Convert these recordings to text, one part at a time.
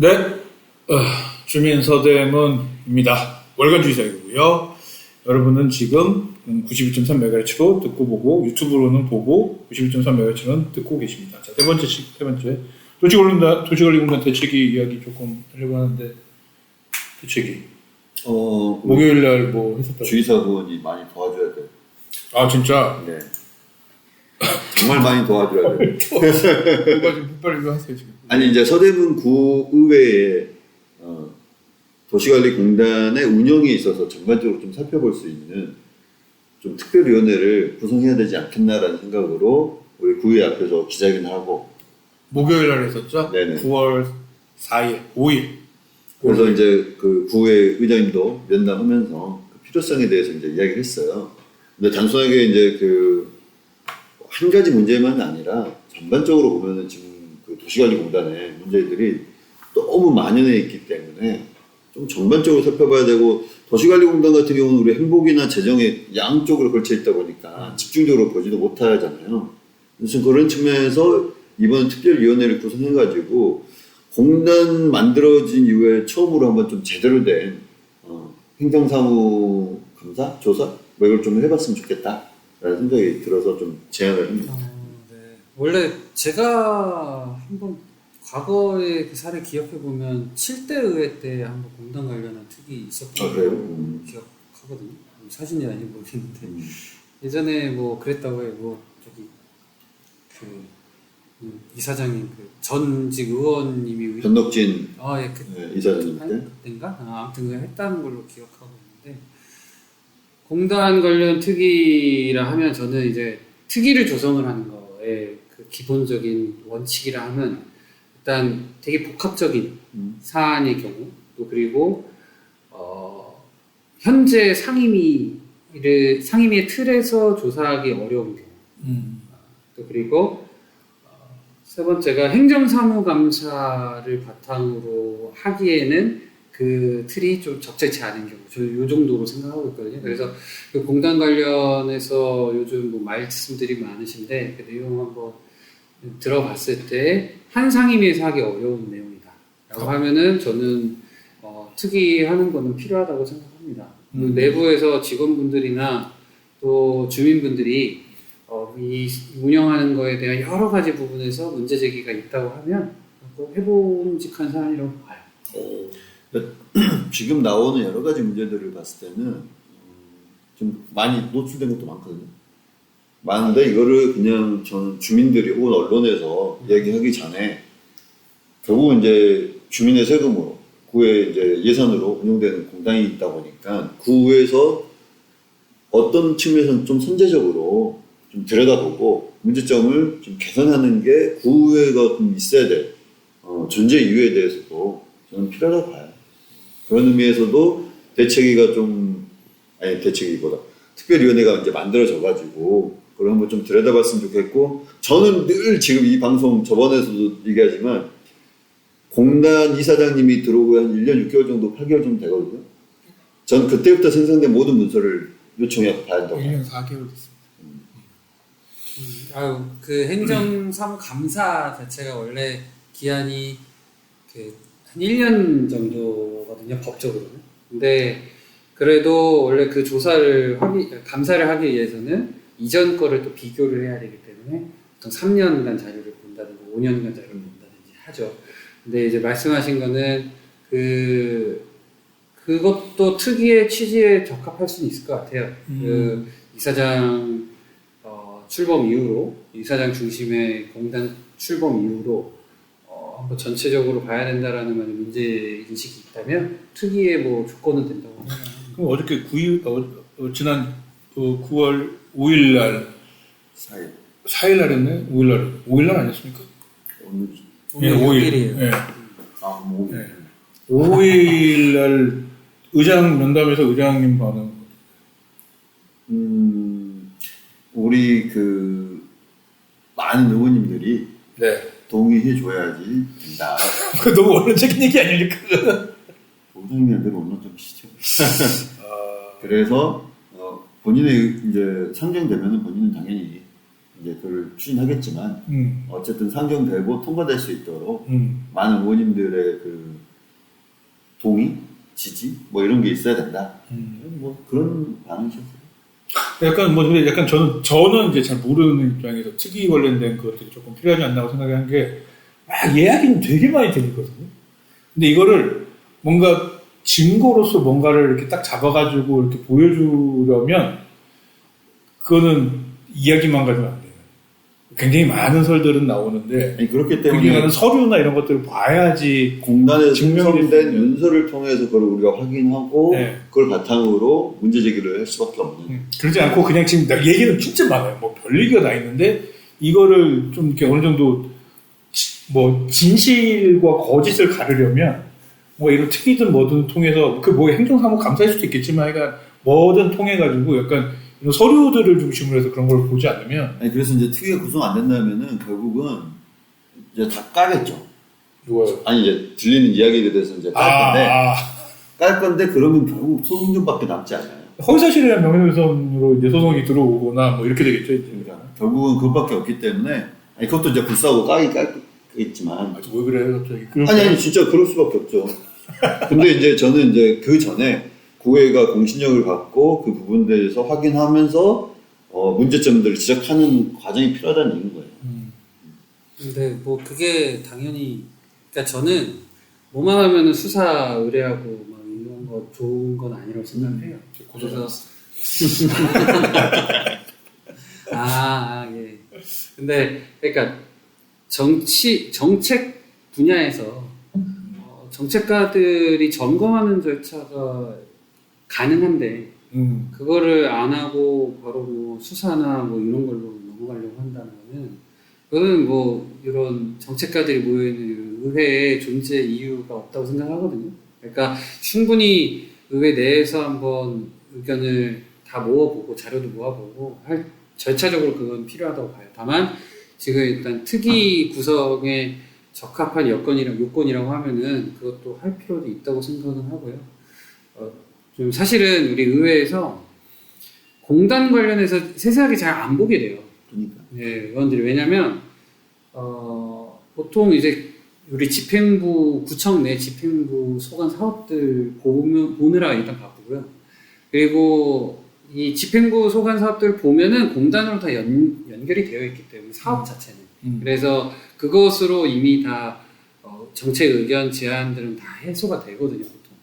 네, 주민서대문입니다. 월간 주의사이고요. 여러분은 지금 92.3MHz로 듣고 보고 유튜브로는 보고 92.3MHz는 듣고 계십니다. 자, 세 번째 도시관리공단 대책위 이야기 조금 하려고 하는데 대책위 목요일날 뭐 했었다고 주의사분이 많이 도와줘야 돼. 아 진짜? 네. 정말 많이 도와줘야 돼. 누가 좀 빨리 이거 하세요 지금. 아니 이제 서대문 구의회에 도시관리공단의 운영에 있어서 전반적으로 좀 살펴볼 수 있는 좀 특별위원회를 구성해야 되지 않겠나라는 생각으로 우리 구의회 앞에서 기자회견을 하고 목요일날 했었죠? 네네. 9월 4일, 5일. 그래서 이제 그 구의회 의장님도 면담하면서 그 필요성에 대해서 이제 이야기를 했어요. 근데 단순하게 이제 그 한 가지 문제만 아니라 전반적으로 보면은 지금 그 도시관리공단의 문제들이 너무 만연해 있기 때문에 좀 전반적으로 살펴봐야 되고, 도시관리공단 같은 경우는 우리 행복이나 재정에 양쪽으로 걸쳐 있다 보니까 집중적으로 보지도 못하잖아요. 그래서 그런 측면에서 이번 특별위원회를 구성해가지고 공단 만들어진 이후에 처음으로 한번 좀 제대로 된 행정사무 감사? 조사? 뭐 이걸 좀 해봤으면 좋겠다 라는 생각이 들어서 좀 제안을 합니다. 네. 원래 제가 한번 과거의 그 사례 기억해보면 7대 의회 때 한번 공단 관련한 특이 있었던 걸로 기억하거든요. 사진이 아닌지 모르겠는데 예전에 뭐 그랬다고 해요. 뭐 저기 그 이사장님 그 전직 의원님이 변덕진 예, 이사장님 때 그때인가? 아무튼 그 했다는 걸로 기억하고 있는데, 공단 관련 특위라 하면 저는 이제 특위를 조성을 하는 거에 그 기본적인 원칙이라 하면 일단 되게 복합적인 사안의 경우, 또 그리고 현재 상임위의 틀에서 조사하기 어려운 경우, 또 그리고 세 번째가 행정사무감사를 바탕으로 하기에는 그 틀이 좀 적절치 않은 경우, 저는 이 정도로 생각하고 있거든요. 그래서 그 공단 관련해서 요즘 뭐 말씀들이 많으신데 그 내용 한번 들어봤을 때 한 상임위에서 하기 어려운 내용이다 라고 하면은 저는 특위하는 거는 필요하다고 생각합니다. 내부에서 직원분들이나 또 주민분들이 이 운영하는 거에 대한 여러 가지 부분에서 문제 제기가 있다고 하면 해봄직한 사안이라고 봐요. 지금 나오는 여러 가지 문제들을 봤을 때는 좀 많이 노출된 것도 많거든요. 많은데 이거를 그냥 저는 주민들이 혹은 언론에서 얘기하기 전에 결국은 이제 주민의 세금으로 구의 이제 예산으로 운영되는 공단이 있다 보니까 구에서 어떤 측면에서는 좀 선제적으로 좀 들여다보고 문제점을 좀 개선하는 게 구의회가 좀 있어야 될 존재 이유에 대해서도 저는 필요하다고 봐요. 그런 의미에서도 대책위보다 특별위원회가 이제 만들어져가지고 그걸 한번 좀 들여다봤으면 좋겠고, 저는 늘 지금 이 방송 저번에서도 얘기하지만 공단 이사장님이 들어오고 한 1년 6개월 정도, 8개월 정도 되거든요. 전 그때부터 생성된 모든 문서를 요청해서 봐야 한다고. 1년 4개월 됐습니다. 그 행정사무감사 자체가 원래 기한이 한 1년 정도거든요, 법적으로는. 근데 그래도 원래 그 감사를 하기 위해서는 이전 거를 또 비교를 해야 되기 때문에 보통 3년간 자료를 본다든지 5년간 자료를 본다든지 하죠. 근데 이제 말씀하신 거는 그것도 특위의 취지에 적합할 수는 있을 것 같아요. 그 이사장 출범 이후로, 이사장 중심의 공단 출범 이후로 한번 전체적으로 봐야 된다라는 문제 인식이 있다면 특위의 뭐 조건은 된다고 합니다. 그럼 어저께 지난 9월 5일 날 4일 날 했네? 5일 날. 5일 날 아니었습니까? 오늘 5일이에요. 네. 뭐 5일 날 의장 면담에서 의장님 반응. 우리 그 많은 의원님들이 동의해 줘야지 된다. 그 너무 원론적인 얘기 아닙니까? 의장님들 원론적이시죠. 그래서 본인의 이제 상정되면은 본인은 당연히 이제 그걸 추진하겠지만 어쨌든 상정되고 통과될 수 있도록 많은 의원님들의 그 동의, 지지 뭐 이런 게 있어야 된다. 뭐 그런 반응이셨어요. 약간 뭐 근데 약간 저는 이제 잘 모르는 입장에서 특이 관련된 것들이 조금 필요하지 않나고 생각한 게 막 이야기는 되게 많이 들리거든요. 근데 이거를 뭔가 증거로서 뭔가를 이렇게 딱 잡아가지고 이렇게 보여주려면 그거는 이야기만 가지고 안 돼요. 굉장히 많은 설들은 나오는데 아니, 그렇기 그게 때문에 가는 서류나 이런 것들을 봐야지 공단에서 증명이 생성된 문서를 통해서 그걸 우리가 확인하고 네. 그걸 바탕으로 문제 제기를 할 수밖에 없는. 그러지 않고 그냥 지금 얘기는 진짜 많아요. 뭐 별 얘기가 다 있는데 이거를 좀 이렇게 어느 정도 뭐 진실과 거짓을 가르려면 뭐 이런 특이든 뭐든 통해서 그 뭐 행정사무 감사일 수도 있겠지만 그러니까 뭐든 통해 가지고 약간 이런 서류들을 중심으로 해서 그런 걸 보지 않으면 아니 그래서 이제 특위가 구성 안 된다면은 결국은 이제 다 까겠죠. 누가요? 아니 이제 들리는 이야기에 대해서 이제 깔 건데 그러면 결국 소송전밖에 남지 않아요. 허위사실이나 명예훼손으로 이제 소송이 들어오거나 뭐 이렇게 되겠죠. 이제. 그러니까 결국은 그것밖에 없기 때문에 아니 그것도 이제 불싸고 까겠지만 왜 그래요 갑자기? 아니 진짜 그럴 수밖에 없죠. 근데 이제 저는 이제 그 전에 국회가 공신력을 갖고 그 부분에 대해서 확인하면서 문제점들을 지적하는 과정이 필요하다는 얘기인 거예요. 근데 뭐 그게 당연히 그러니까 저는 뭐만 하면은 수사 의뢰하고 막 이런 거 좋은 건 아니라고 생각해요. 그래서 예. 근데 그러니까 정책 분야에서 정책가들이 점검하는 절차가 가능한데 그거를 안 하고 바로 뭐 수사나 뭐 이런 걸로 넘어가려고 한다면은 그거는 뭐 이런 정책가들이 모여있는 의회의 존재 이유가 없다고 생각하거든요. 그러니까 충분히 의회 내에서 한번 의견을 다 모아보고 자료도 모아보고 할 절차적으로 그건 필요하다고 봐요. 다만 지금 일단 특위 구성에 적합한 요건이라고 하면은 그것도 할 필요도 있다고 생각은 하고요. 좀 사실은 우리 의회에서 공단 관련해서 세세하게 잘 안 보게 돼요. 그러니까. 네, 의원들이. 왜냐면, 보통 이제 우리 구청 내 집행부 소관 사업들 보느라 일단 바쁘고요. 그리고 이 집행부 소관 사업들 보면은 공단으로 다 연결이 되어 있기 때문에 사업 자체는. 그래서 그것으로 이미 다 정책 의견 제안들은 다 해소가 되거든요, 보통.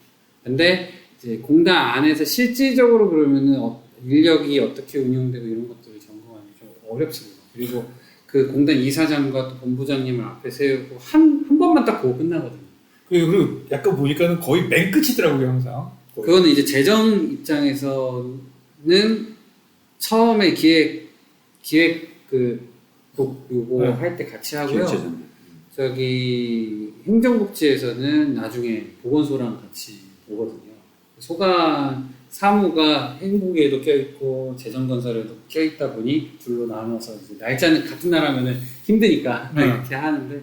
근데 이제 공단 안에서 실질적으로 그러면은 인력이 어떻게 운영되고 이런 것들을 점검하기 좀 어렵습니다. 그리고 그 공단 이사장과 또 본부장님을 앞에 세우고 한 번만 딱 보고 끝나거든요. 그리고 약간 보니까는 거의 맨 끝이더라고요, 항상. 거의. 그거는 이제 재정 입장에서는 처음에 기획 요거 네. 할 때 같이 하고요. 기획재정부. 저기 행정복지에서는 나중에 보건소랑 같이 보거든요. 소관 사무가 행복에도 껴있고 재정건설에도 껴있다 보니 둘로 나눠서 이제 날짜는 같은 나라면은 힘드니까 이렇게 하는데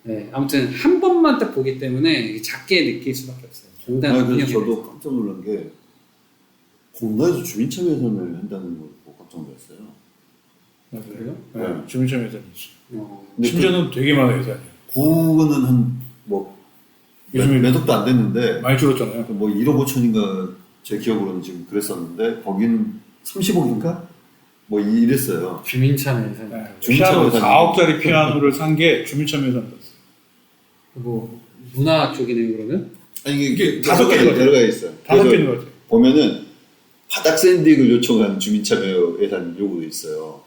네, 아무튼 한 번만 딱 보기 때문에 작게 느낄 수밖에 없어요. 공단 그래서 저도 깜짝 놀란 게 공단에서 주민참여 예산을 한다는 걸 보고 깜짝 놀랐어요. 그래요? 네, 주민참여 예산이 있어요. 근데 심지어는 되게 많아요, 예산이. 구는 한뭐 요즘에 몇 억도 안 됐는데 많이 줄었잖아요. 뭐 1억 5천인가 제 기억으로는 지금 그랬었는데 거기는 30억인가? 뭐 이랬어요. 주민참여 예산. 네, 주민참여 피아노 예산이 4억짜리 피아노를 산 게 주민참여 예산 떴어요. 뭐 문화 쪽이네요, 그러면? 아니 이게 다섯 개 들어가 있어요. 다섯 그래서 개인 것 같아요. 보면은 바닥 샌딩을 요청한 주민참여 예산 요구도 있어요.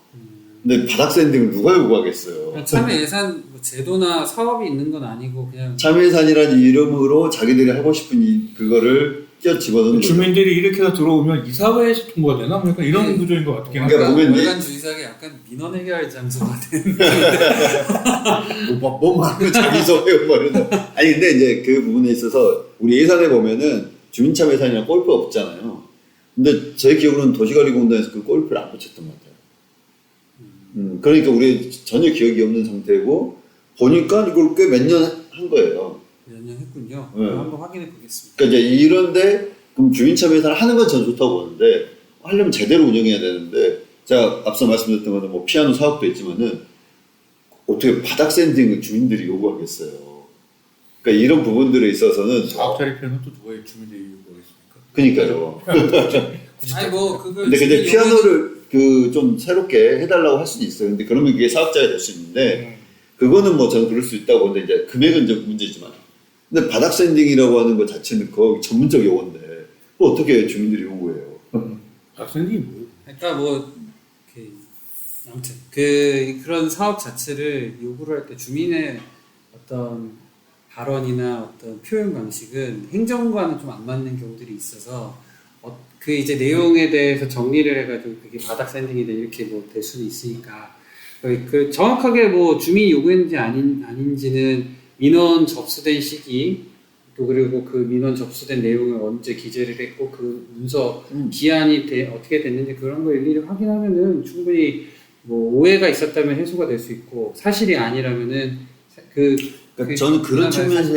근데 바닥 샌딩을 누가 요구하겠어요? 참여 예산 뭐 제도나 사업이 있는 건 아니고 그냥 참여 예산이라는 이름으로 자기들이 하고 싶은 그거를 끼어 집어넣는 거죠. 주민들이 이렇게 해서 들어오면 이사회에서 통과가 되나? 뭐 약간 이런 구조인 것 같긴 한데. 그러니까 보면 월간 주의사가 약간 민원 해결 장소가 되는 뭐 말하면 자기 소개요 뭐 이런 아니 근데 이제 그 부분에 있어서 우리 예산에 보면은 주민참여 예산이랑 골프가 없잖아요. 근데 제 기억으로는 도시관리공단에서 그 골프를 안 붙였던 것 같아요. 그러니까 우리 전혀 기억이 없는 상태고 보니까 이걸 꽤 몇 년 한 거예요. 몇 년 했군요. 네. 한번 확인해 보겠습니다. 그러니까 이제 이런데 그럼 주민참여 예산을 하는 건 전 좋다고 보는데 하려면 제대로 운영해야 되는데 제가 앞서 말씀드렸던 것은 뭐 피아노 사업도 있지만은 어떻게 바닥 샌딩을 주민들이 요구하겠어요. 그러니까 그러니까 이런 부분들에 있어서는 사업자리 편은 또 누가 주민들이 요구하겠습니까? 그러니까요. 아니 뭐 그걸 근데 피아노를 그 좀 새롭게 해달라고 할 수는 있어요. 근데 그러면 그게 사업자가 될 수 있는데 그거는 뭐 저는 그럴 수 있다고 보는데 이제 금액은 이제 문제지만. 근데 바닥 샌딩이라고 하는 것 자체는 그 전문적 용어인데 그걸 어떻게 주민들이 요구해요? 학생이 뭐예요? 그러니까 뭐 아무튼 그런 사업 자체를 요구를 할 때 주민의 어떤 발언이나 어떤 표현 방식은 행정과는 좀 안 맞는 경우들이 있어서 그 이제 내용에 대해서 정리를 해가지고 그게 바닥 샌딩이다 이렇게 뭐 될 수는 있으니까 그 정확하게 뭐 주민이 요구했는지 아닌지는 민원 접수된 시기 또 그리고 그 민원 접수된 내용을 언제 기재를 했고 그 문서 기한이 어떻게 됐는지 그런 거 일일이 확인하면은 충분히 뭐 오해가 있었다면 해소가 될 수 있고 사실이 아니라면은 그러니까 저는 그런 측면에서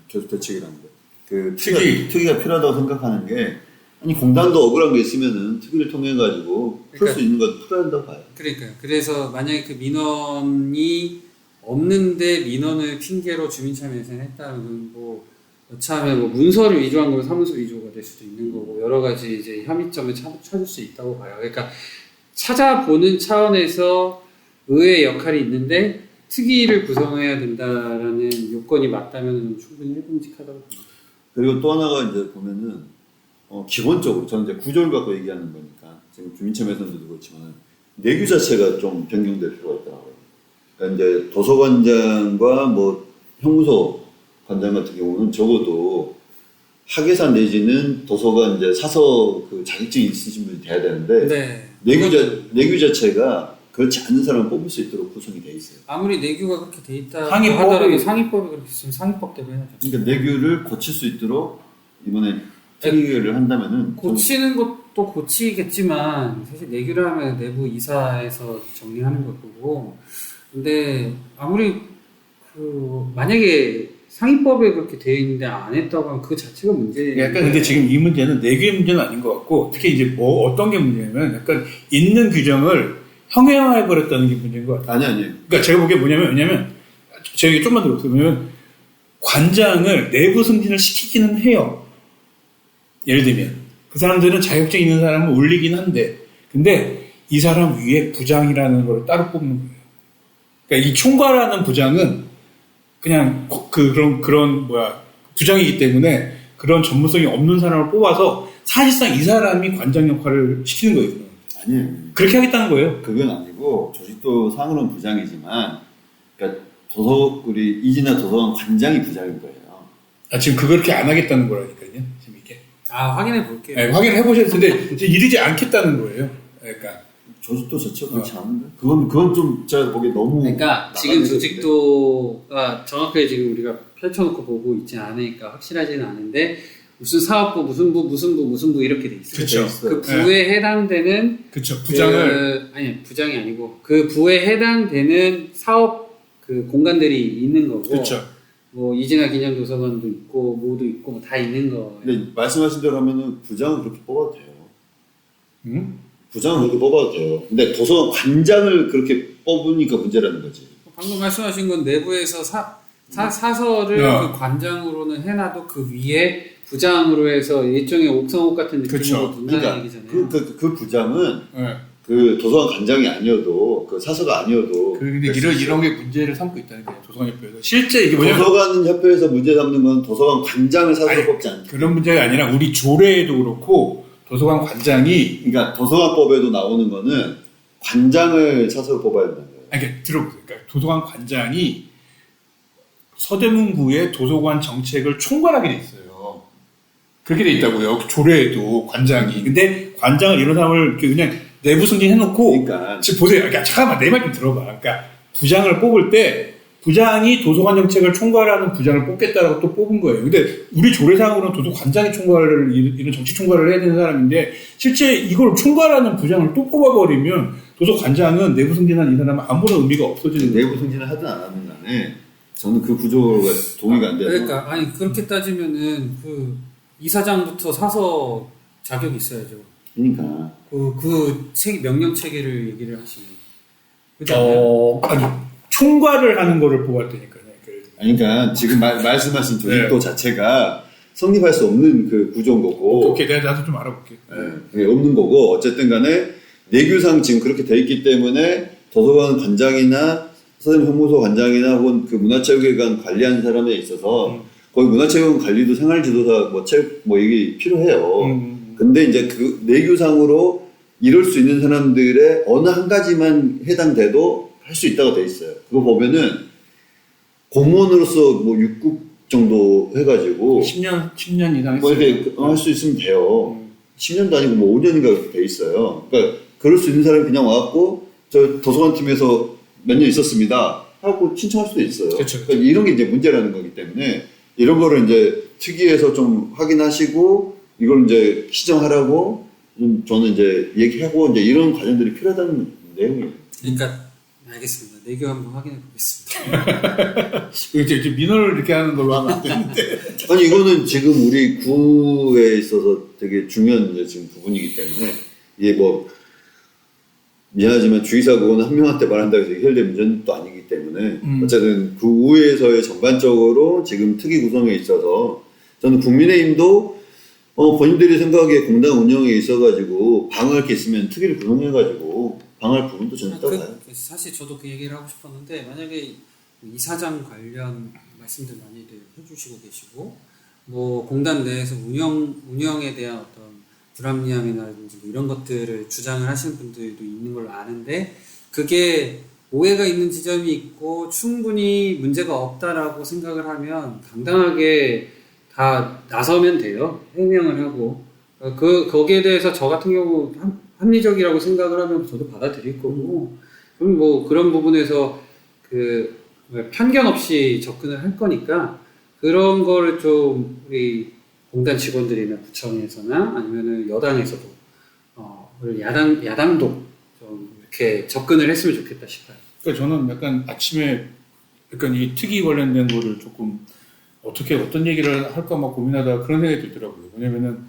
계속 대책이라는 거. 그 특기가 필요하다고 생각하는 게 아니 공단도 억울한 게 있으면은 특기를 통해 가지고 풀 수 있는 건 풀어야 한다고 봐요. 그러니까요. 그래서 만약에 그 민원이 없는데 민원을 핑계로 주민참여예산을 했다면 뭐 여차하면 뭐 문서를 위조한 거면 사무소 위조가 될 수도 있는 거고 여러 가지 이제 혐의점을 찾을 수 있다고 봐요. 그러니까 찾아보는 차원에서 의회의 역할이 있는데 특위를 구성해야 된다라는 요건이 맞다면 충분히 해봄직하다고 봅니다. 그리고 또 하나가 이제 보면은 기본적으로 저는 이제 구조를 갖고 얘기하는 거니까 지금 주민참여예산도 그렇지만 내규 자체가 좀 변경될 필요가 있더라고요. 그러니까 이제 도서관장과 뭐 형무소 관장 같은 경우는 적어도 학예사 내지는 도서관 이제 사서 그 자격증이 있으신 분이 돼야 되는데 네. 내규 자체가 그렇지 않은 사람을 뽑을 수 있도록 구성이 돼 있어요. 아무리 내규가 그렇게 돼 있다 상위법이 상위법이 그렇게 있으면 상위법대로 해야죠. 그러니까 내규를 고칠 수 있도록 이번에 특위를 한다면은 고치는 것도 고치겠지만 사실 내규를 하면 내부 이사에서 정리하는 거고 근데 아무리 만약에 상위법에 그렇게 되어 있는데 안 했다고 하면 그 자체가 문제예요. 약간 근데 지금 이 문제는 내규의 문제는 아닌 것 같고 특히 이제 뭐 어떤 게 문제냐면 약간 있는 규정을 형해화해버렸다는 게 문제인 것 같아요. 아니. 그러니까 제가 보기에 왜냐면 제가 이게 좀만 들어보세요. 왜냐면 관장을 내부 승진을 시키기는 해요. 예를 들면 그 사람들은 자격증 있는 사람을 올리긴 한데 근데 이 사람 위에 부장이라는 걸 따로 뽑는 거예요. 그러니까 이 총괄하는 부장은 그냥 그런 부장이기 때문에 그런 전문성이 없는 사람을 뽑아서 사실상 이 사람이 관장 역할을 시키는 거예요. 아니에요. 그렇게 하겠다는 거예요. 그건 아니고 조직도 상으로는 부장이지만 그러니까 우리 이진아 도서관 관장이 부장인 거예요. 지금 그렇게 안 하겠다는 거라니까요. 지금 이게. 확인해 볼게요. 네, 확인해 보셨는데 이제 이르지 않겠다는 거예요. 그러니까 조직도 자체가 그렇지 않은데? 그건 좀 제가 보기에 너무 그러니까 지금 조직도가 정확하게 지금 우리가 펼쳐놓고 보고 있지 않으니까 확실하지는 않은데 무슨 사업부 무슨 부 이렇게 돼 있어요. 그쵸. 그 부에 해당되는 부장을 부장이 아니고 그 부에 해당되는 사업 그 공간들이 있는 거고. 그렇죠. 뭐 이진아 기념도서관도 있고 뭐도 있고 뭐 다 있는 거. 근데 말씀하신 대로 하면은 부장은 그렇게 뽑아도 돼요. 응? 부장은 그렇게 뽑아도 돼요. 근데 도서관 관장을 그렇게 뽑으니까 문제라는 거지. 방금 말씀하신 건 내부에서 사설을 그 관장으로는 해놔도 그 위에 부장으로 해서 일종의 옥상옥 같은 느낌으로 둔다는 얘기잖아요. 그 부장은 그 도서관 관장이 아니어도 그 사서가 아니어도 근데 이런 게 문제를 삼고 있다는 거예요. 도서관협회에서 실제 이게 뭐냐면 도서관협회에서 문제 삼는 건 도서관 관장을 사서로 뽑지 않죠. 그런 문제가 아니라 우리 조례에도 그렇고 도서관 관장이 그러니까 도서관법에도 나오는 거는 관장을 사서로 뽑아야 된다는 거예요. 그러니까 들어보세요. 그러니까 도서관 관장이 서대문구의 도서관 정책을 총괄하게 돼 있어요. 그렇게 돼 있다고요. 조례에도 관장이. 근데 관장을 이런 사람을 그냥 내부 승진해놓고 그러니까 지금 보세요. 그러니까 잠깐만 내 말 좀 들어봐. 그러니까 부장을 뽑을 때 부장이 도서관 정책을 총괄하는 부장을 뽑겠다라고 또 뽑은 거예요. 근데 우리 조례상으로는 도서관장이 총괄을 이런 정책 총괄을 해야 되는 사람인데 실제 이걸 총괄하는 부장을 또 뽑아버리면 도서관장은 내부 승진한 이 사람은 아무런 의미가 없어지는 거예요. 내부 승진을 하든 안 하든 간에 저는 그 구조가 동의가 안 돼요. 그러니까 아니 그렇게 따지면은 그 이사장부터 사서 자격이 있어야죠. 그러니까 명령 체계를 얘기를 하시면. 아니 총괄을 하는 거를 뽑았다니까요. 아니, 그러니까 지금 말씀하신 조직도 네. 자체가 성립할 수 없는 그 구조인 거고. 오케이, 나도 좀 알아볼게. 네, 없는 거고, 어쨌든 간에 내규상 지금 그렇게 돼 있기 때문에 도서관 관장이나 선생님 형무소 관장이나 혹은 그 문화체육회관 관리하는 사람에 있어서 거기 문화체육관 관리도 생활지도사 이게 필요해요. 근데 이제 그 내규상으로 이룰 수 있는 사람들의 어느 한 가지만 해당돼도 할 수 있다고 돼 있어요. 그거 보면은 공무원으로서 뭐 6급 정도 해가지고 10년 이상 뭐 했어요. 이렇게 할 수 있으면 돼요. 10년도 아니고 뭐 5년인가 돼 있어요. 그러니까 그럴 수 있는 사람이 그냥 와갖고 저 도서관 팀에서 몇 년 있었습니다 하고 신청할 수도 있어요. 그쵸. 그러니까 이런 게 이제 문제라는 거기 때문에 이런 거를 이제 특위에서 좀 확인하시고 이걸 이제 시정하라고 저는 이제 얘기하고 이제 이런 과정들이 필요하다는 내용이에요. 그러니까 알겠습니다. 내교 한번 확인해 보겠습니다. 이제 민원을 이렇게 하는 걸로 하면 안 되는데. 아니 이거는 지금 우리 구에 있어서 되게 중요한 이제 지금 부분이기 때문에 이게 뭐 미안하지만 주의사 그거는 한 명한테 말한다고 해서 해결될 문제는 또 아니기 때문에 어쨌든 구에서의 전반적으로 지금 특위 구성에 있어서 저는 국민의힘도 본인들이 생각하기에 공단 운영에 있어가지고 방어할 게 있으면 특위를 구성해가지고 방어할 부분도 저는 있다고 봐요. 사실 저도 그 얘기를 하고 싶었는데 만약에 이사장 관련 말씀들 많이들 해주시고 계시고 뭐 공단 내에서 운영에 대한 어떤 불합리함이라든지 뭐 이런 것들을 주장을 하시는 분들도 있는 걸로 아는데 그게 오해가 있는 지점이 있고 충분히 문제가 없다라고 생각을 하면 당당하게 다 나서면 돼요. 해명을 하고 거기에 대해서 저 같은 경우 합리적이라고 생각을 하면 저도 받아들일 거고 그럼 뭐 그런 부분에서 그 편견 없이 접근을 할 거니까 그런 거를 좀 우리 공단 직원들이나 구청에서나 아니면은 여당에서도 야당도 좀 이렇게 접근을 했으면 좋겠다 싶어요. 그러니까 저는 약간 아침에 약간 이 특위 관련된 거를 조금 어떤 얘기를 할까 막 고민하다가 그런 생각이 들더라고요. 왜냐면은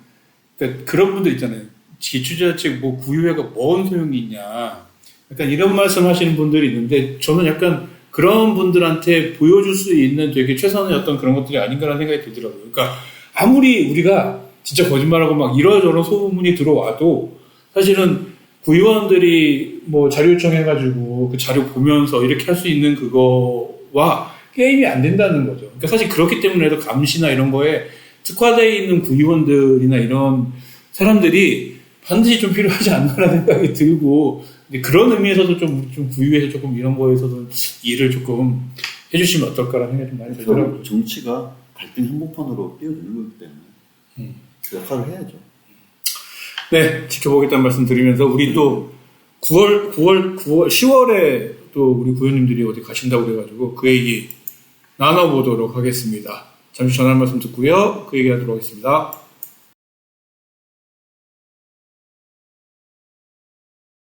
그러니까 그런 분들 있잖아요. 기초지자체 뭐 구의회가 뭔 소용이 있냐. 약간 이런 말씀 하시는 분들이 있는데 저는 약간 그런 분들한테 보여줄 수 있는 되게 최선의 어떤 그런 것들이 아닌가라는 생각이 들더라고요. 그러니까 아무리 우리가 진짜 거짓말하고 막 이러저런 소문이 들어와도 사실은 구의원들이 뭐 자료 요청해가지고 그 자료 보면서 이렇게 할 수 있는 그거와 게임이 안 된다는 거죠. 그러니까 사실 그렇기 때문에도 감시나 이런 거에 특화되어 있는 구의원들이나 이런 사람들이 반드시 좀 필요하지 않나라는 생각이 들고 그런 의미에서도 좀 구의회에서 조금 이런 거에서도 일을 조금 해주시면 어떨까라는 생각이 좀 많이 들더라고요. 정치가 갈등 한복판으로 뛰어드는 거기 때문에 그 역할을 해야죠. 네, 지켜보겠다는 말씀 드리면서 우리 또 10월에 또 우리 구의원님들이 어디 가신다고 그래가지고 그 얘기 나눠보도록 하겠습니다. 잠시 전화 말씀 듣고요. 그 얘기 하도록 하겠습니다.